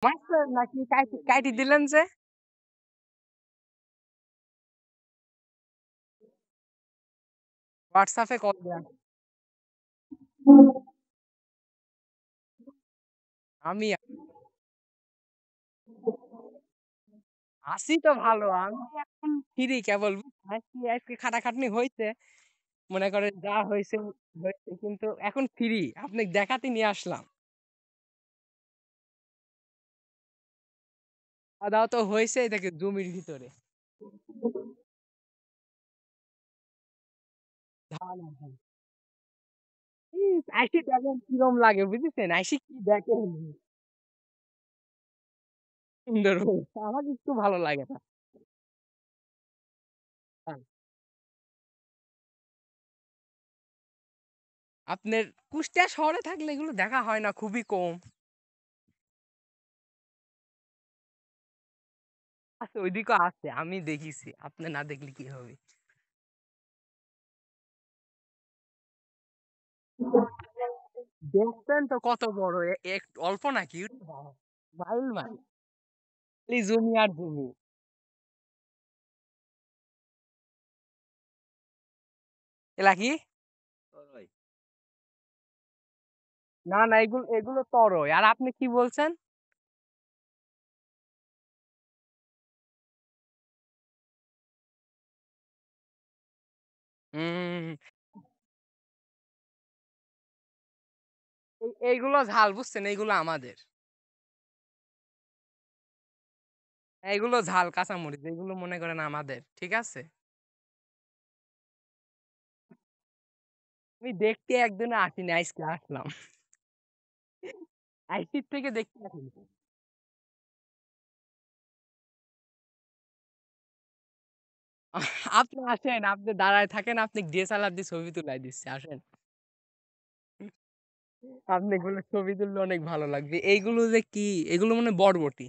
Master নাকি কাইটি দিলেন যে? হোয়াটসঅ্যাপে কল দেন। আমি আছি তো ভালো। আমি এখন ফ্রি কেবল আজকে আজকে খাটাখাটনি হইছে। মনে করেন যা হইছে হইছে কিন্তু এখন ফ্রি। আপনাকে দেখাতে নিয়ে আসলাম। খাওয়া-দাওয়া তো হইছে এই দেখেন জমির ভিতরে। ধান এখন। আইসি দেখেন কিরম লাগে বুঝেছেন? আইসি কি দেখেন সুন্দর হয়েছে। আমার একটু ভালো লাগে না। হ্যাঁ। আপনার কুষ্টিয়া শহরে থাকলে এগুলো দেখা হয় না খুবই কম। আছে ওইদিকেও আছে আমি দেখিছি। আপনি না দেখলে কি হবে? দেখছেন তো কত বড় অল্প নাকি মাইল মাইল খালি জমি আর জমি। এলা কি না না এগুলো এগুলো তরই আর আপনি কি বলছেন? হম এইগুলো ঝাল বুঝছেন এইগুলো আমাদের এইগুলো ঝাল কাঁচামরিচ এগুলো মনে করেন আমাদের ঠিক আছে। আমি দেখতে একদিনে আসিনি আজকে আসলাম। আইসির থেকে দেখতে আসিনি। আপনি আসেন আপনি দাঁড়ায় থাকেন আপনি ডিএসএলআর দিয়ে ছবি তুলাই দিচ্ছে আসেন। আপনি এগুলো ছবি তুললে অনেক ভালো লাগবে এইগুলো যে কি এগুলো মানে বরবটি।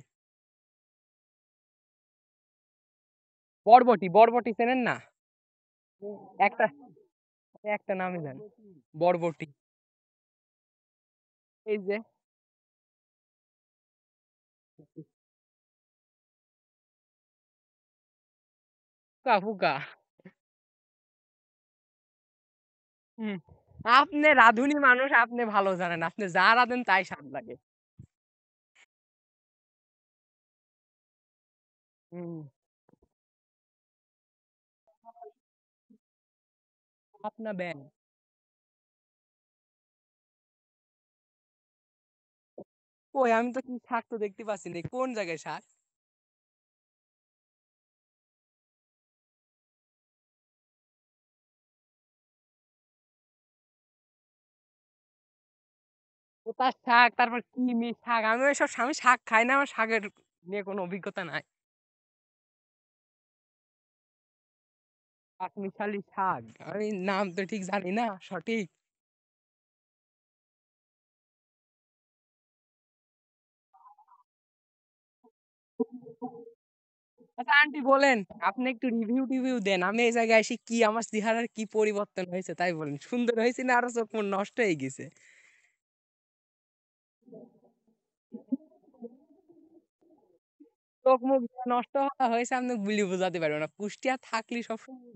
বরবটি বরবটি চেনেন না? একটা একটা নামই জানি বরবটি। এই যে ফুকা ফুকা। হুম। আপনি রাঁধুনি মানুষ আপনি ভালো জানেন আপনি যা রাঁধেন তাই স্বাদ লাগে। হুম। আপনার ব্যান কই আমি তো কি শাক তো দেখতে পাচ্ছি না কোন জায়গায় শাক? কোথায় শাক তারপর কি শাক আমি ওইসব আমি শাক খাই না আমার শাকের নিয়ে কোনো অভিজ্ঞতা নাই। পাঁচমিশালি শাক আমি নাম তো ঠিক জানি না সঠিক। আচ্ছা আন্টি বলেন আপনি একটু রিভিউ টিভিউ দেন আমি এই জায়গায় এসে কি আমার চেহারার কি পরিবর্তন হয়েছে তাই বলেন সুন্দর হয়েছে না আরো চোখ মুখ নষ্ট হয়ে গেছে? চোখ মুখ নষ্ট হওয়া হয়েছে আপনি বুলি বোঝাতে পারবেন না কুষ্টিয়া থাকলে সবসময়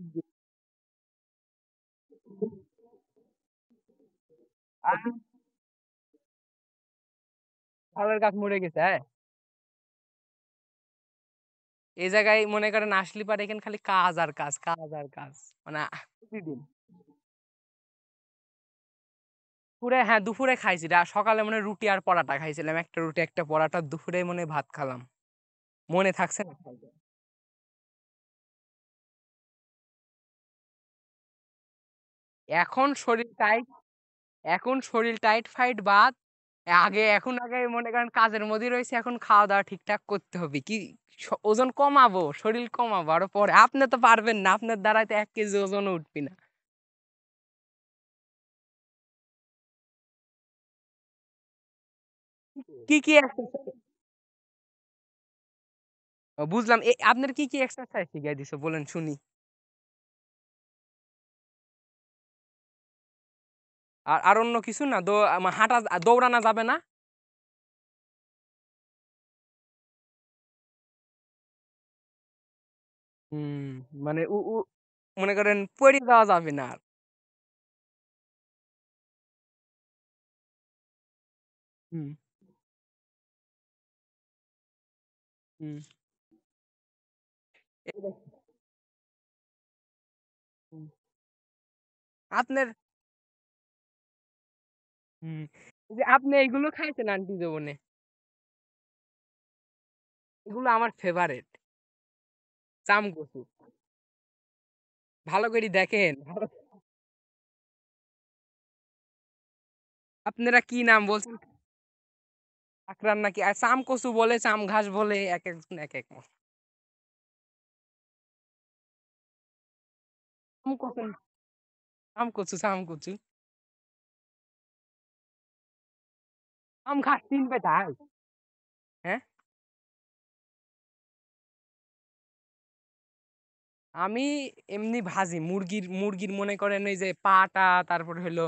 আর ফলের গাছ মরে গেছে হ্যাঁ। এই জায়গায় মনে করেন আসলে পারে এখানে খালি কাজ আর কাজ কাজ আর কাজ মানে প্রতিদিন। দুপুরে হ্যাঁ দুপুরে খাইছি সকালে মনে হয় রুটি আর পরাটা খাইছিলাম একটা রুটি একটা পরাটা দুপুরে মনে হয় ভাত খেলাম মনে থাকছে না খাইতে। এখন শরীর টাইট এখন শরীর টাইট ফাইট বাদ আগে মনে করেন কাজের মধ্যে রয়েছে এখন খাওয়া দাওয়া ঠিকঠাক করতে হবে কি ওজন কমাবো শরীর কমাবো আরো পরে আপনি তো পারবেন না আপনার দ্বারাই তো 1 কেজি ওজনও উঠবি না। কি কি exercise- বুঝলাম আপনার কি কি এক্সারসাইজ শিখাই দিছে বলেন শুনি। আর অন্য কিছু না হাঁটা দৌড়ানো যাবে না? হুম। মানে মনে করেন পড়ে যাওয়া যাবে না আর। হুম। হুম। এই- হুম। আপনার হুম, এই যে আপনি এইগুলো খাইছেন আন্টি জীবনে? এগুলো আমার ফেভারেট। চাম কচু। ভালো করে দেখেন। আপনারা কি নাম বলছেন? কাকড়ার নাকি আর চাম কচু বলে, চাম ঘাস বলে, এক একজন এক এক মত। চাম কচু, চাম কচু, চাম কচু। চাম ঘাস চিনবে তাই? হ্যাঁ। আমি এমনি ভাজি মুরগির মনে করেন ওই যে পাটা, তারপর হলো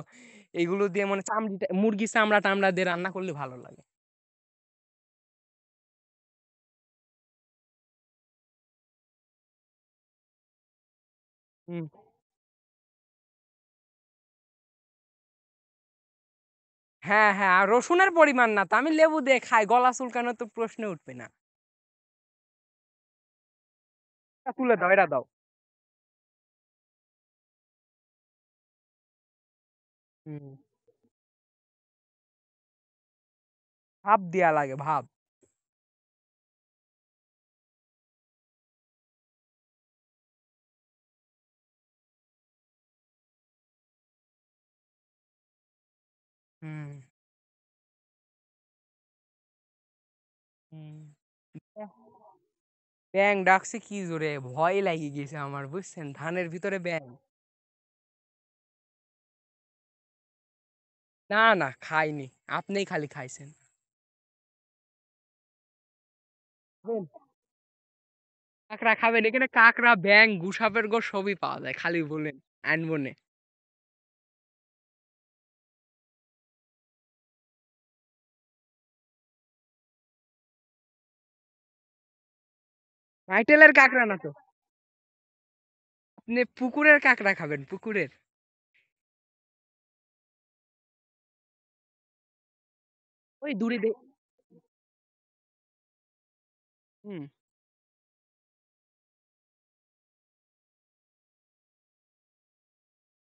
এগুলো দিয়ে মানে চামড়িটা মুরগির চামড়া টামড়া দিয়ে রান্না করলে ভালো লাগে। হুম। হ্যাঁ হ্যাঁ, আর রসুনের পরিমাণ না তো, আমি লেবু দিয়ে খাই, গলা চুলকানো তো প্রশ্ন উঠবে না। তুলে দাও, এটা দাও। হুম। ভাপ দেয়া লাগে, ভাপ। হুম। হুম। ব্যাং ডাকছে কি জোরে, ভয় লাগিয়ে গেছে আমার, বুঝছেন, ধানের ভিতরে ব্যাং। না না, খাইনি। আপনিই খালি খাইছেন। খাবেন? কাঁকড়া খাবেন? এখানে কাঁকড়া, ব্যাং, গুসাপের গো সবই পাওয়া যায়, খালি বলেন আনবো নে। নাইটেলের কাঁকড়া না তো, আপনি পুকুরের কাঁকড়া খাবেন, পুকুরের। ওই দূরে হুম।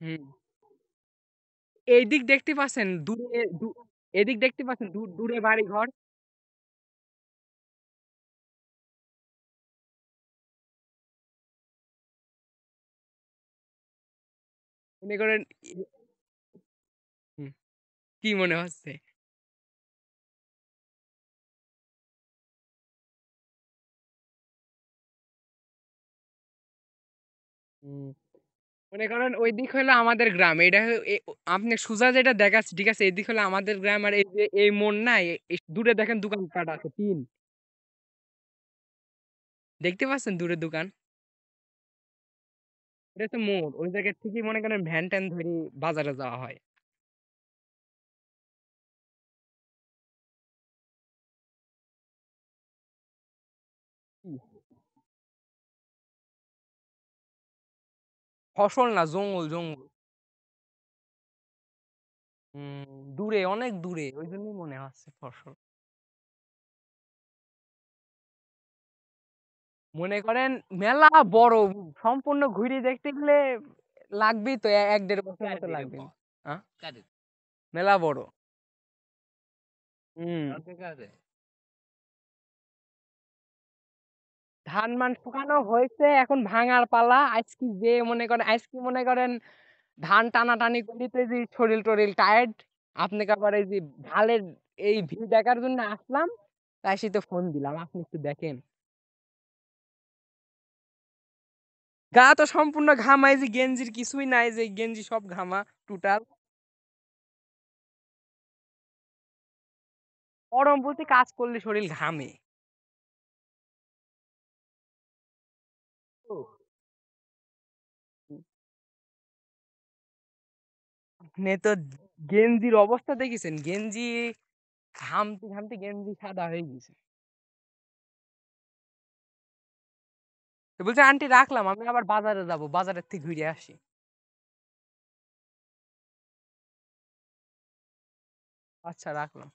হুম। এই দিক দেখতে পাচ্ছেন দূরে, এদিক দেখতে পাচ্ছেন দূরে বাড়ি ঘর। মনে করেন হুম, কি মনে হচ্ছে? হুম। মনে করেন ওই দিক হলো আমাদের গ্রাম, এটা আপনি সুজা যেটা দেখাচ্ছে ঠিক আছে, এই দিক হলো আমাদের গ্রাম, আর এই যে এই মোড় না, এই দূরে দেখেন দোকানপাট আছে তিন, দেখতে পাচ্ছেন দূরে দোকান। এটা হচ্ছে মোড়, ওই জায়গা থেকে মনে করেন ভ্যান ট্যান ধরে বাজারে যাওয়া হয়। কি? ফসল না, জঙ্গল জঙ্গল। দূরে, অনেক দূরে, ওই জন্যই মনে হচ্ছে ফসল। মনে করেন মেলা বড়, সম্পূর্ণ ঘুরে দেখতে গেলে লাগবেই তো এক দেড় বছর মতো লাগবে। হ্যাঁ, মেলা বড়। হুম। ধান মান শুকানো হয়েছে, এখন ভাঙার পালা। আজকে যে মনে করেন আজকে মনে করেন ধান টানাটানি করিতে যে শরীর টরিল টায়ার্ড, আপনাকে আবার এই যে ঢালের এই ভিউ দেখার জন্য আসলাম, তাই সেটা ফোন দিলাম, আপনি একটু দেখেন। গা তো সম্পূর্ণ ঘামা, এই যে গেঞ্জির কিছুই নাই, যে গেঞ্জি সব ঘামা টোটাল। গরম বলতে কাজ করলে শরীর ঘামে। তো আপনি তো গেঞ্জির অবস্থা দেখেছেন, গেঞ্জি ঘামতে ঘামতে গেঞ্জি সাদা হয়ে গেছে। তো বলছে আন্টি রাখলাম, আমি আবার বাজারে যাব, বাজারের থেকে ঘুরে আসি। আচ্ছা রাখলাম।